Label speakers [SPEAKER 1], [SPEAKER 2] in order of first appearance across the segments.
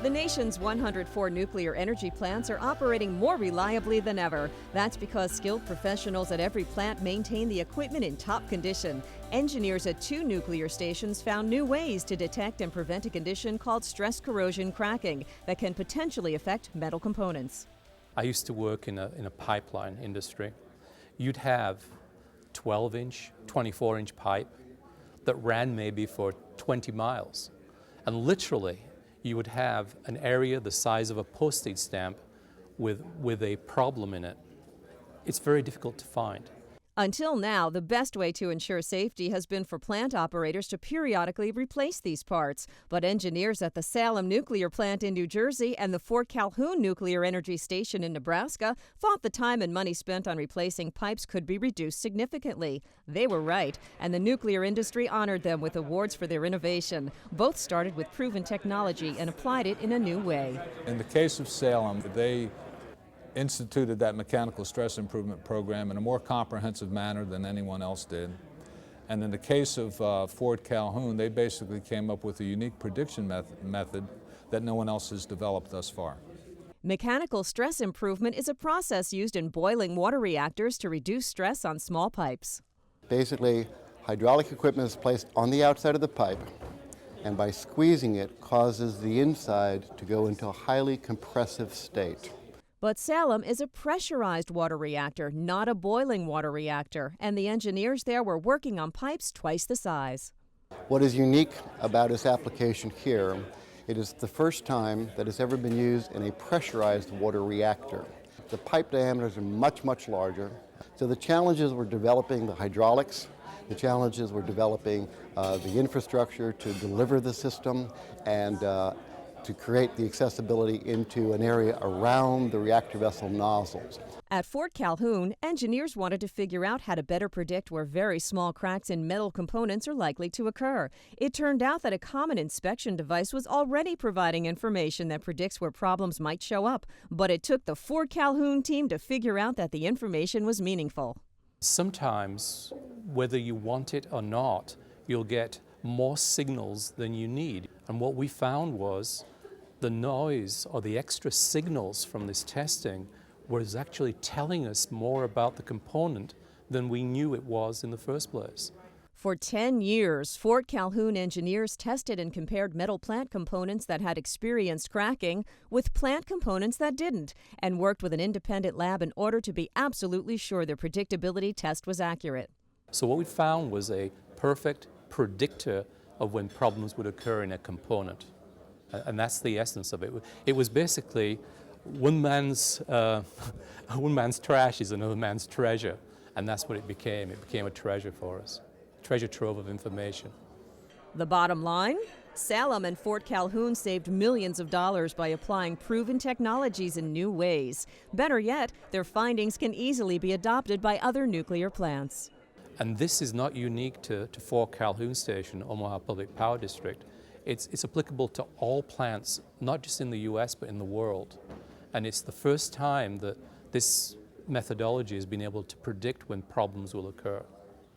[SPEAKER 1] The nation's 104 nuclear energy plants are operating more reliably than ever. That's because skilled professionals at every plant maintain the equipment in top condition. Engineers at 2 nuclear stations found new ways to detect and prevent a condition called stress corrosion cracking that can potentially affect metal components.
[SPEAKER 2] I used to work in a pipeline industry. You'd have 12-inch, 24-inch pipe that ran maybe for 20 miles. And literally, you would have an area the size of a postage stamp with a problem in it. It's very difficult to find.
[SPEAKER 1] Until now, the best way to ensure safety has been for plant operators to periodically replace these parts. But engineers at the Salem nuclear plant in New Jersey and the Fort Calhoun nuclear energy station in Nebraska thought the time and money spent on replacing pipes could be reduced significantly. They were right, and the nuclear industry honored them with awards for their innovation. Both started with proven technology and applied it in a new way.
[SPEAKER 3] In the case of Salem, they instituted that mechanical stress improvement program in a more comprehensive manner than anyone else did. And in the case of Fort Calhoun, they basically came up with a unique prediction method that no one else has developed thus far.
[SPEAKER 1] Mechanical stress improvement is a process used in boiling water reactors to reduce stress on small pipes.
[SPEAKER 4] Basically, hydraulic equipment is placed on the outside of the pipe, and by squeezing it causes the inside to go into a highly compressive state.
[SPEAKER 1] But Salem is a pressurized water reactor, not a boiling water reactor, and the engineers there were working on pipes twice the size.
[SPEAKER 4] What is unique about this application here, it is the first time that it's ever been used in a pressurized water reactor. The pipe diameters are much, much larger, so the challenges were developing the hydraulics, the challenges were developing the infrastructure to deliver the system, and to create the accessibility into an area around the reactor vessel nozzles.
[SPEAKER 1] At Fort Calhoun, engineers wanted to figure out how to better predict where very small cracks in metal components are likely to occur. It turned out that a common inspection device was already providing information that predicts where problems might show up, but it took the Fort Calhoun team to figure out that the information was meaningful.
[SPEAKER 2] Sometimes, whether you want it or not, you'll get more signals than you need. And what we found was the noise or the extra signals from this testing was actually telling us more about the component than we knew it was in the first place.
[SPEAKER 1] For 10 years, Fort Calhoun engineers tested and compared metal plant components that had experienced cracking with plant components that didn't, and worked with an independent lab in order to be absolutely sure their predictability test was accurate.
[SPEAKER 2] So what we found was a perfect predictor of when problems would occur in a component. And that's the essence of it. It was basically one man's trash is another man's treasure. And that's what it became. It became a treasure for us, a treasure trove of information.
[SPEAKER 1] The bottom line? Salem and Fort Calhoun saved millions of dollars by applying proven technologies in new ways. Better yet, their findings can easily be adopted by other nuclear plants.
[SPEAKER 2] And this is not unique to Fort Calhoun Station, Omaha Public Power District. It's applicable to all plants, not just in the U.S., but in the world. And it's the first time that this methodology has been able to predict when problems will occur.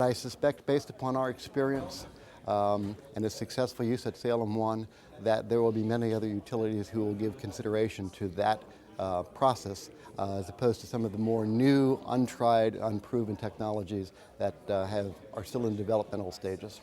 [SPEAKER 4] I suspect, based upon our experience and its successful use at Salem 1, that there will be many other utilities who will give consideration to that process as opposed to some of the more new, untried, unproven technologies that are still in developmental stages.